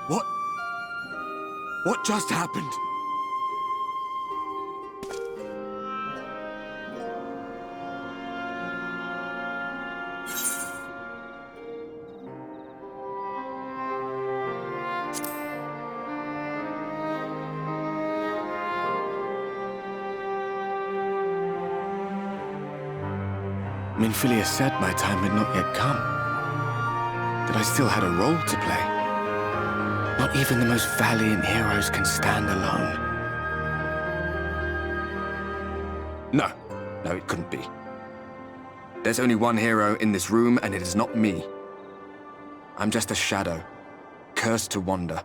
What? What just happened? Minfilia said my time had not yet come. That I still had a role to play. Not even the most valiant heroes can stand alone. No, it couldn't be. There's only one hero in this room, and it is not me. I'm just a shadow, cursed to wander.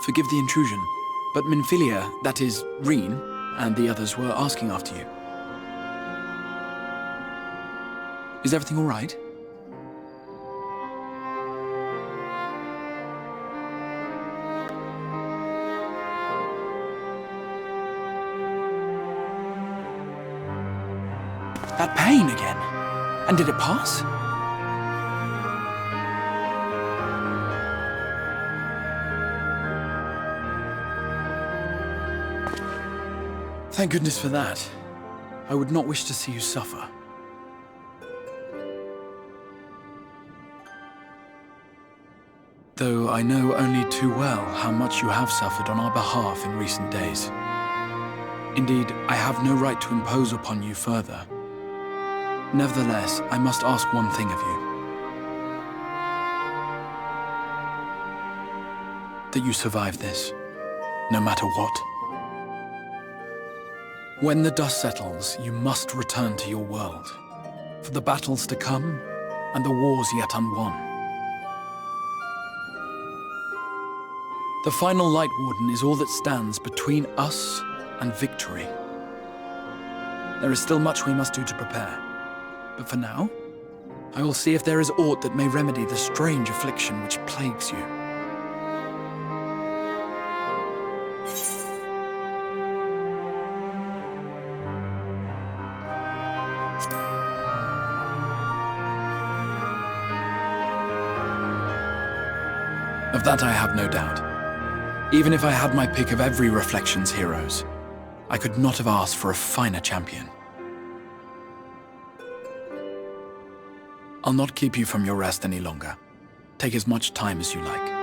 Forgive the intrusion, but Minfilia, that is, Reen, and the others were asking after you. Is everything all right? That pain again? And did it pass? Thank goodness for that. I would not wish to see you suffer. Though I know only too well how much you have suffered on our behalf in recent days. Indeed, I have no right to impose upon you further. Nevertheless, I must ask one thing of you. That you survive this, no matter what. When the dust settles, you must return to your world, for the battles to come and the wars yet unwon. The final Light Warden is all that stands between us and victory. There is still much we must do to prepare, but for now, I will see if there is aught that may remedy the strange affliction which plagues you. Of that I have no doubt. Even if I had my pick of every Reflections heroes, I could not have asked for a finer champion. I'll not keep you from your rest any longer. Take as much time as you like.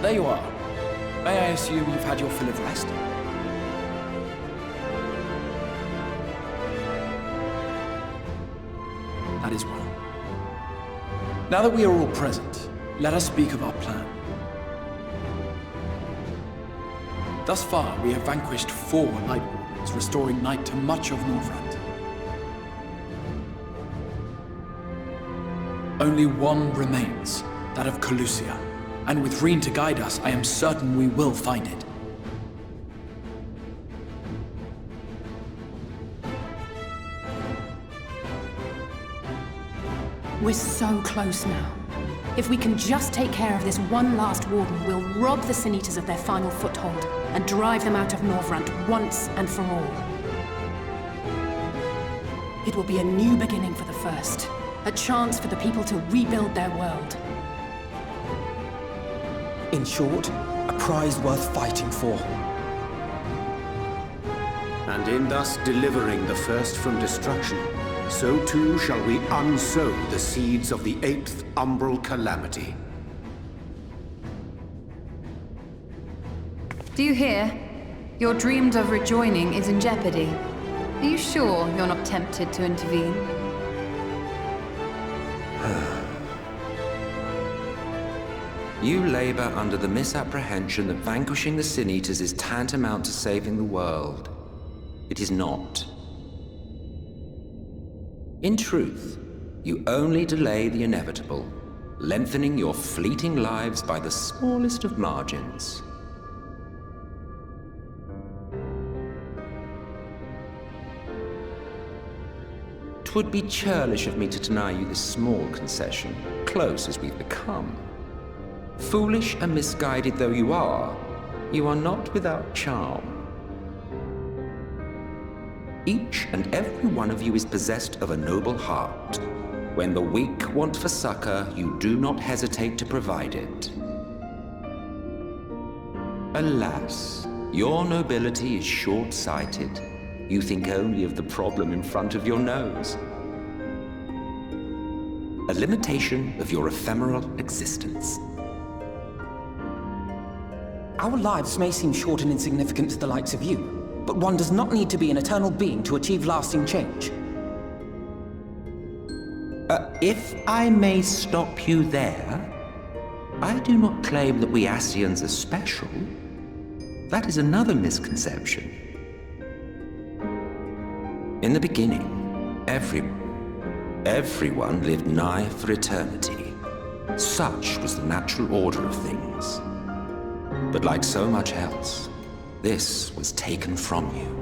There you are. May I assume you've had your fill of rest? That is well. Now that we are all present, let us speak of our plan. Thus far, we have vanquished 4 Light Wardens, restoring night to much of Northrend. Only one remains, that of Calusia. And with Reen to guide us, I am certain we will find it. We're so close now. If we can just take care of this one last Warden, we'll rob the Sin Eaters of their final foothold and drive them out of Northrend once and for all. It will be a new beginning for the First. A chance for the people to rebuild their world. In short, a prize worth fighting for. And in thus delivering the First from destruction, so too shall we unsow the seeds of the 8th Umbral Calamity. Do you hear? Your dreamed of rejoining is in jeopardy. Are you sure you're not tempted to intervene? You labor under the misapprehension that vanquishing the Sin Eaters is tantamount to saving the world. It is not. In truth, you only delay the inevitable, lengthening your fleeting lives by the smallest of margins. Twould be churlish of me to deny you this small concession, close as we've become. Foolish and misguided though you are not without charm. Each and every one of you is possessed of a noble heart. When the weak want for succor, you do not hesitate to provide it. Alas, your nobility is short-sighted. You think only of the problem in front of your nose. A limitation of your ephemeral existence. Our lives may seem short and insignificant to the likes of you, but one does not need to be an eternal being to achieve lasting change. If I may stop you there, I do not claim that we Ascians are special. That is another misconception. In the beginning, everyone lived nigh for eternity. Such was the natural order of things. But like so much else, this was taken from you.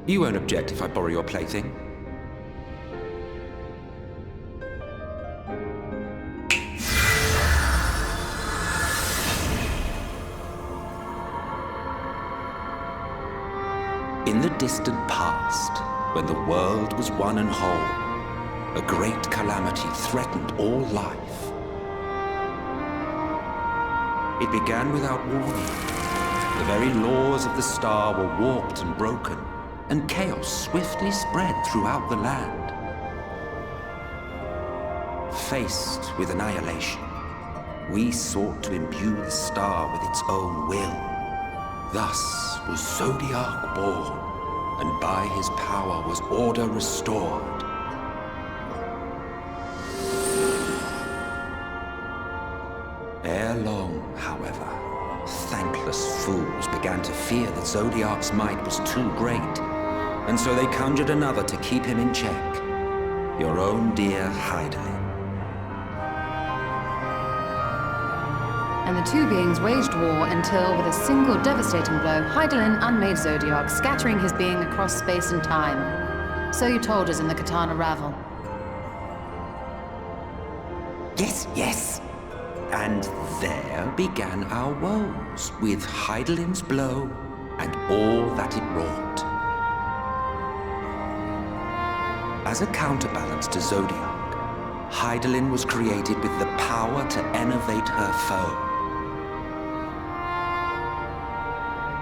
You won't object if I borrow your plaything? In the distant past, when the world was one and whole, a great calamity threatened all life. It began without warning. The very laws of the star were warped and broken, and chaos swiftly spread throughout the land. Faced with annihilation, we sought to imbue the star with its own will. Thus was Zodiac born, and by his power was order restored. Ere long, however, thankless fools began to fear that Zodiac's might was too great, and so they conjured another to keep him in check. Your own dear Hydaelyn. And the two beings waged war until, with a single devastating blow, Hydaelyn unmade Zodiac, scattering his being across space and time. So you told us in the Katana Ravel. Yes, yes. And there began our woes, with Hydaelyn's blow and all that it wrought. As a counterbalance to Zodiac, Hydaelyn was created with the power to enervate her foe.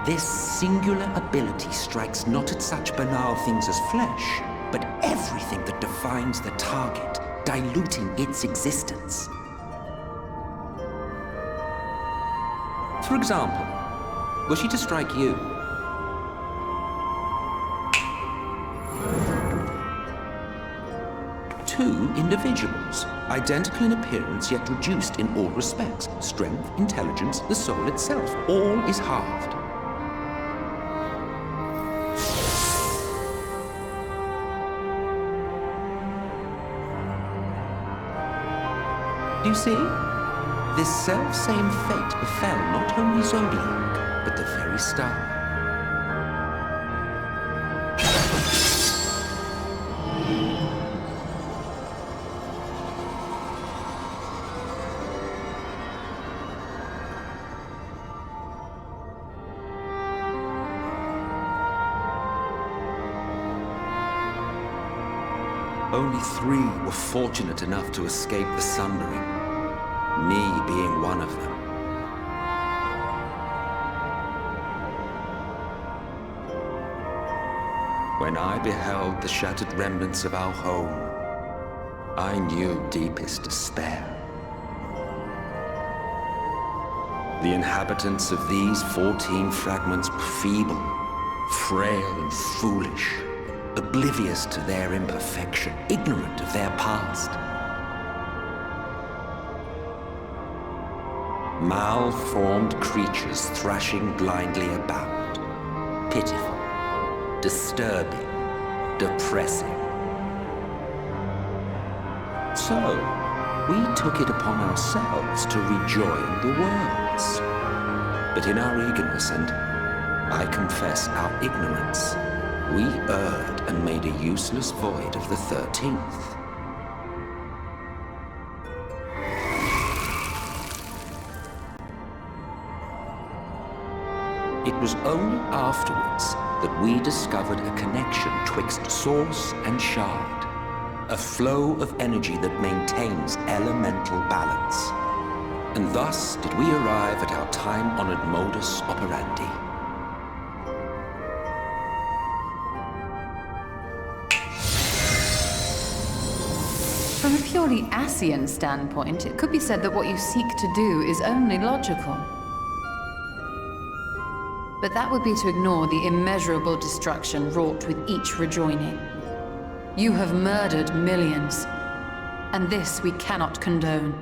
This singular ability strikes not at such banal things as flesh, but everything that defines the target, diluting its existence. For example, were she to strike you, two individuals, identical in appearance yet reduced in all respects. Strength, intelligence, the soul itself, all is halved. Do you see? This self-same fate befell not only Zodiac, but the very star. Only 3 were fortunate enough to escape the sundering, me being one of them. When I beheld the shattered remnants of our home, I knew deepest despair. The inhabitants of these 14 fragments were feeble, frail and foolish, oblivious to their imperfection, ignorant of their past. Malformed creatures thrashing blindly about. Pitiful, disturbing, depressing. So, we took it upon ourselves to rejoin the worlds. But in our eagerness and, I confess, our ignorance, we erred and made a useless void of the 13th. It was only afterwards that we discovered a connection twixt source and shard. A flow of energy that maintains elemental balance. And thus did we arrive at our time-honored modus operandi. From a purely Asian standpoint, it could be said that what you seek to do is only logical. But that would be to ignore the immeasurable destruction wrought with each rejoining. You have murdered millions, and this we cannot condone.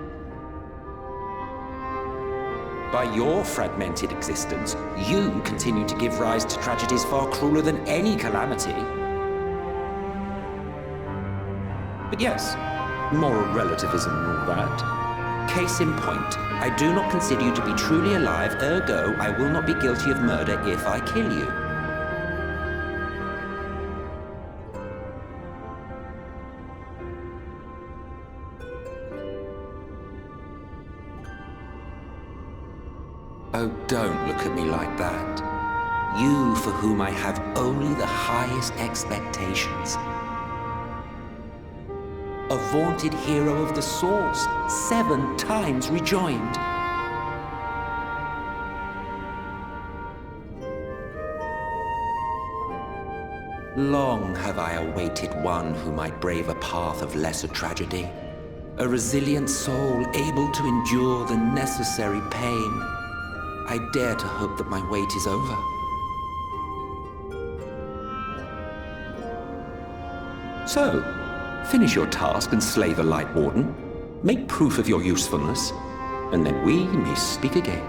By your fragmented existence, you continue to give rise to tragedies far crueler than any calamity. But yes, moral relativism and all that. Case in point, I do not consider you to be truly alive, ergo, I will not be guilty of murder if I kill you. Oh, don't look at me like that. You for whom I have only the highest expectations. A vaunted hero of the Source, 7 times rejoined. Long have I awaited one who might brave a path of lesser tragedy. A resilient soul able to endure the necessary pain. I dare to hope that my wait is over. So, finish your task and slay the Light Warden. Make proof of your usefulness, and then we may speak again.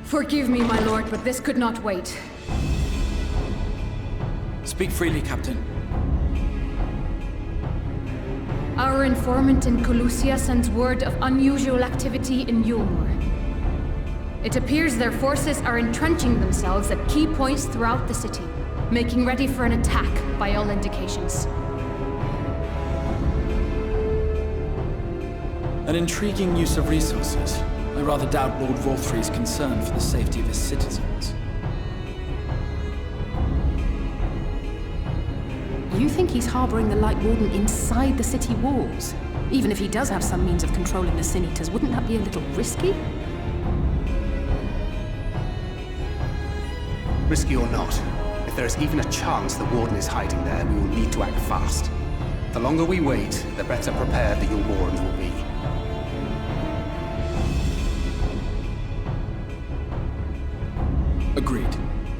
Forgive me, my lord, but this could not wait. Speak freely, Captain. Our informant in Colusia sends word of unusual activity in Yulmur. It appears their forces are entrenching themselves at key points throughout the city, making ready for an attack by all indications. An intriguing use of resources. I rather doubt Lord Vorthri's concern for the safety of his citizens. You think he's harboring the Light Warden inside the city walls? Even if he does have some means of controlling the Sin Eaters, wouldn't that be a little risky? Risky or not, if there is even a chance the Warden is hiding there, we will need to act fast. The longer we wait, the better prepared the Yulmorans will be. Agreed.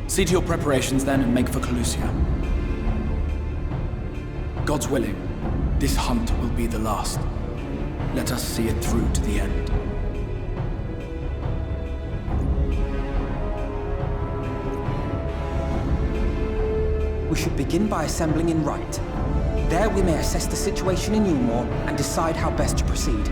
See to your preparations then and make for Colusia. God's willing, this hunt will be the last. Let us see it through to the end. We should begin by assembling in Rite. There we may assess the situation in Yulmor and decide how best to proceed.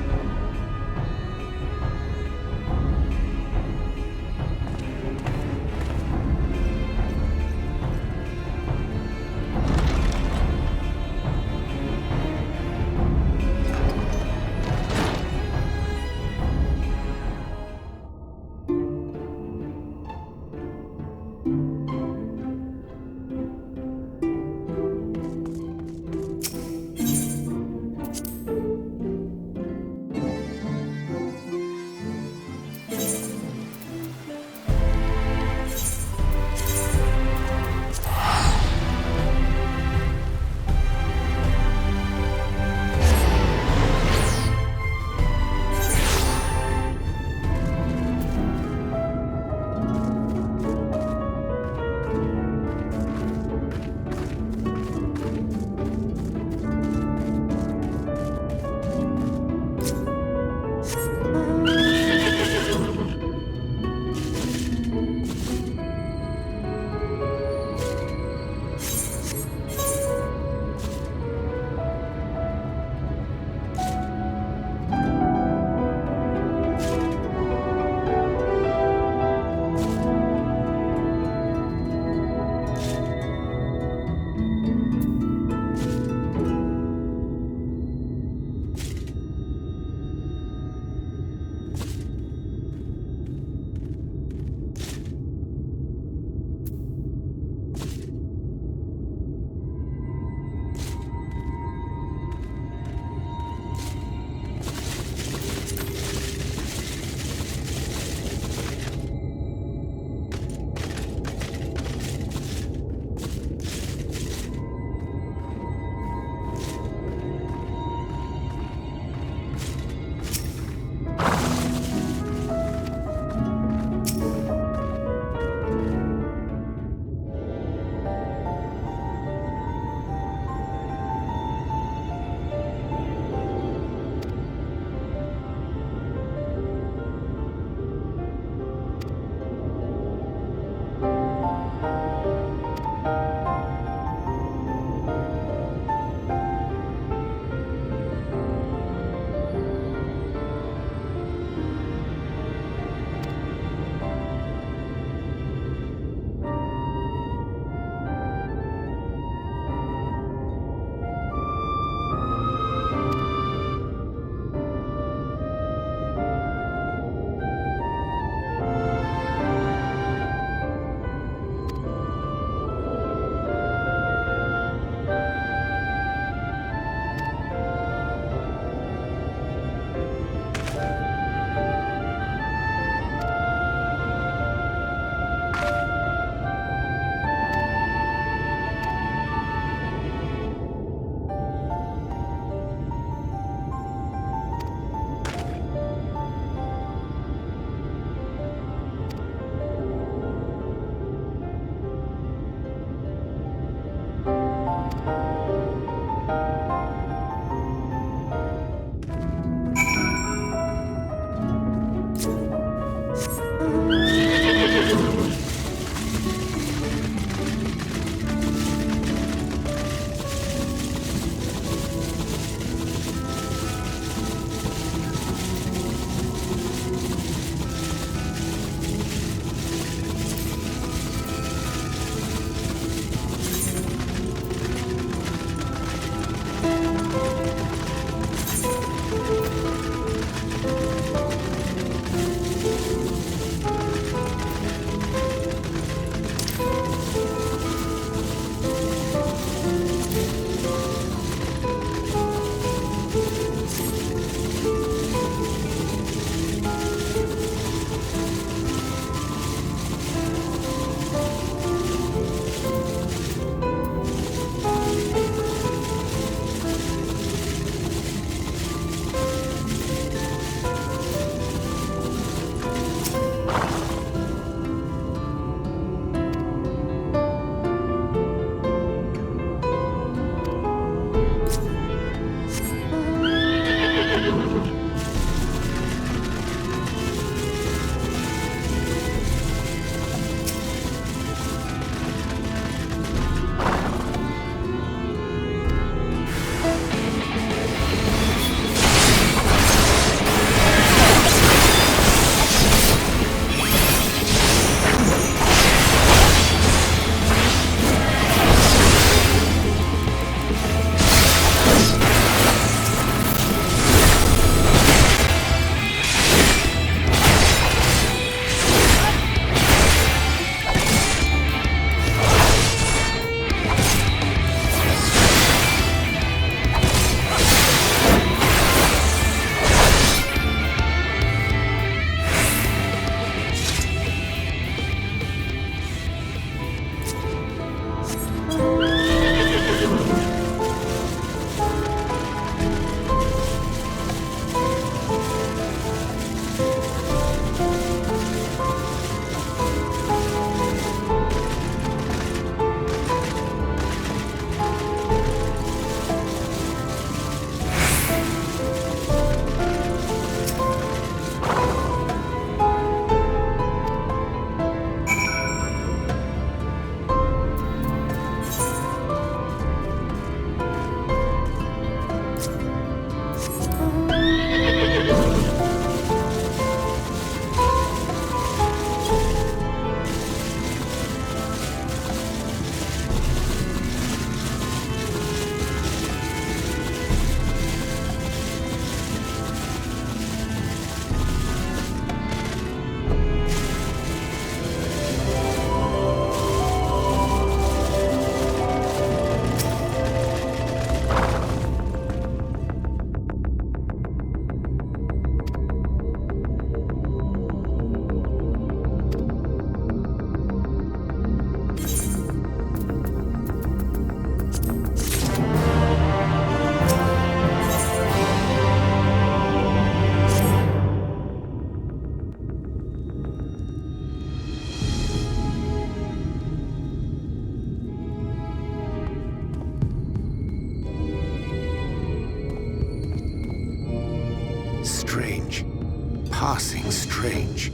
passing strange.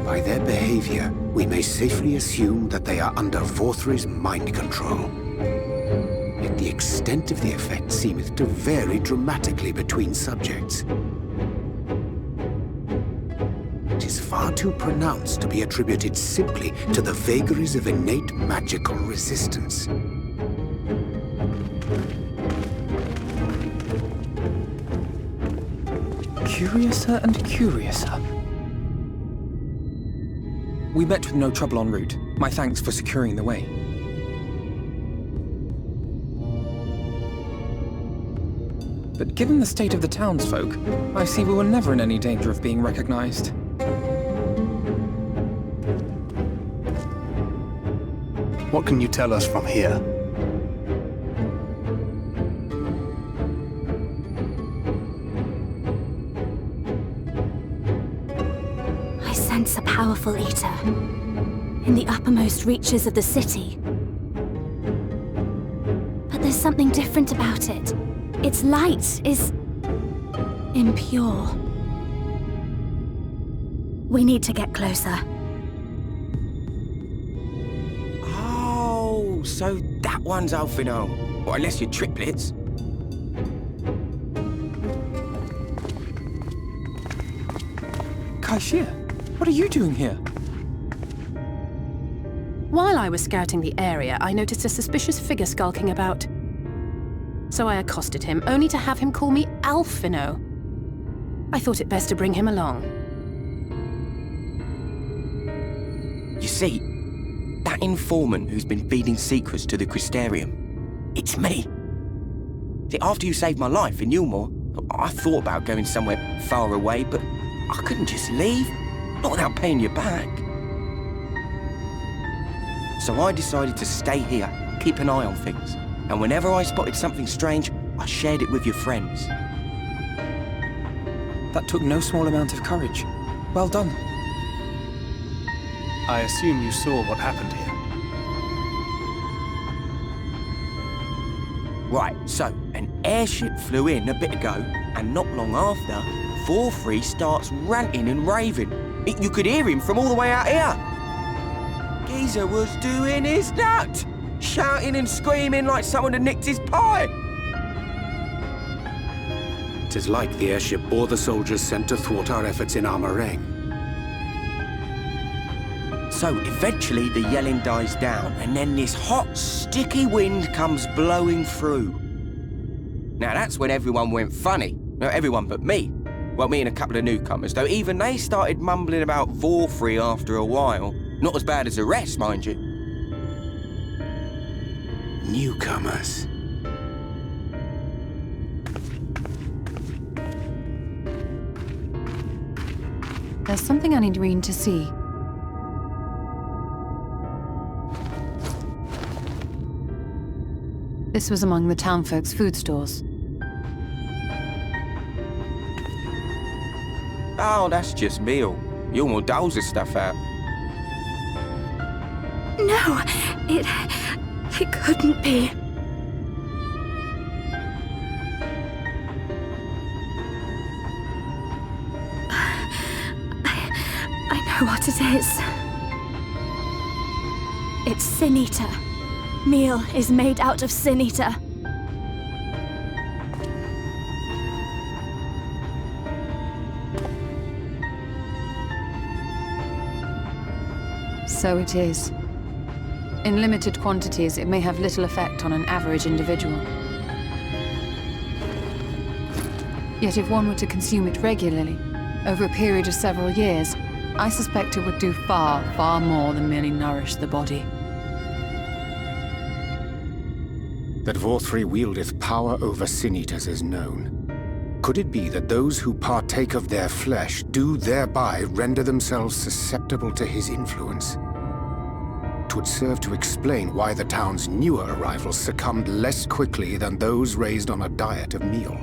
By their behavior, we may safely assume that they are under Vorthri's mind control. Yet the extent of the effect seemeth to vary dramatically between subjects. It is far too pronounced to be attributed simply to the vagaries of innate magical resistance. Curiouser and curiouser. We met with no trouble en route. My thanks for securing the way. But given the state of the townsfolk, I see we were never in any danger of being recognized. What can you tell us from here? I sense a powerful eater in the uppermost reaches of the city. But there's something different about it. Its light is impure. We need to get closer. Oh, so that one's Alphino. Well, unless you're triplets. Kaishir, what are you doing here? While I was scouting the area, I noticed a suspicious figure skulking about. So I accosted him, only to have him call me Alphino. I thought it best to bring him along. You see, that informant who's been feeding secrets to the Crystarium, it's me. See, after you saved my life in Yulmore, I thought about going somewhere far away, but I couldn't just leave, not without paying you back. So I decided to stay here, keep an eye on things. And whenever I spotted something strange, I shared it with your friends. That took no small amount of courage. Well done. I assume you saw what happened here. Right, so an airship flew in a bit ago, and not long after, Vorthri starts ranting and raving. You could hear him from all the way out here. Geezer was doing his nut, shouting and screaming like someone had nicked his pie. 'Tis like the airship bore the soldiers sent to thwart our efforts in Armorang. So eventually the yelling dies down, and then this hot, sticky wind comes blowing through. Now that's when everyone went funny. No, everyone but me. Well, me and a couple of newcomers, though even they started mumbling about Vorthri after a while. Not as bad as the rest, mind you. Newcomers. There's something I need Reen to see. This was among the townfolk's food stores. Oh, that's just meal. Yulmore doles this stuff out. No, it couldn't be. I know what it is. It's Sin Eater. Meal is made out of Sin Eater. So it is. In limited quantities, it may have little effect on an average individual. Yet if one were to consume it regularly, over a period of several years, I suspect it would do far, far more than merely nourish the body. That Vorthri wieldeth power over Sin-Eaters is known. Could it be that those who partake of their flesh do thereby render themselves susceptible to his influence? 'Twould serve to explain why the town's newer arrivals succumbed less quickly than those raised on a diet of meal.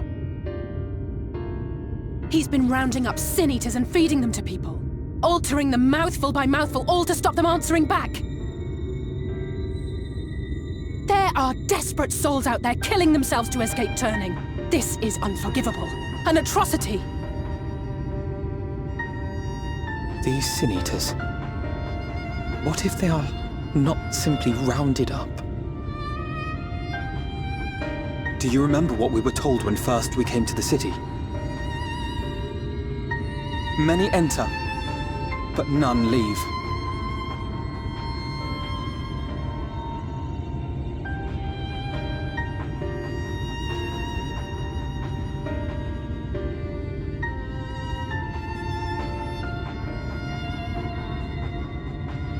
He's been rounding up Sin Eaters and feeding them to people, altering them mouthful by mouthful, all to stop them answering back. There are desperate souls out there killing themselves to escape turning. This is unforgivable. An atrocity! These Sin Eaters. What if they are not simply rounded up? Do you remember what we were told when first we came to the city? Many enter, but none leave.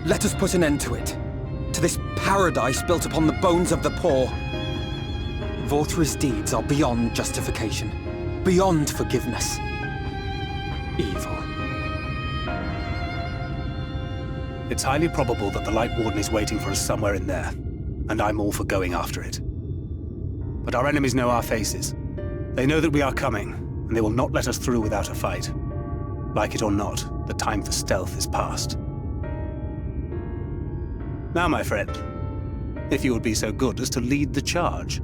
Let us put an end to it. To this paradise built upon the bones of the poor. Vorthri's deeds are beyond justification, beyond forgiveness. Evil. It's highly probable that the Light Warden is waiting for us somewhere in there, and I'm all for going after it. But our enemies know our faces. They know that we are coming, and they will not let us through without a fight. Like it or not, the time for stealth is past. Now, my friend, if you would be so good as to lead the charge.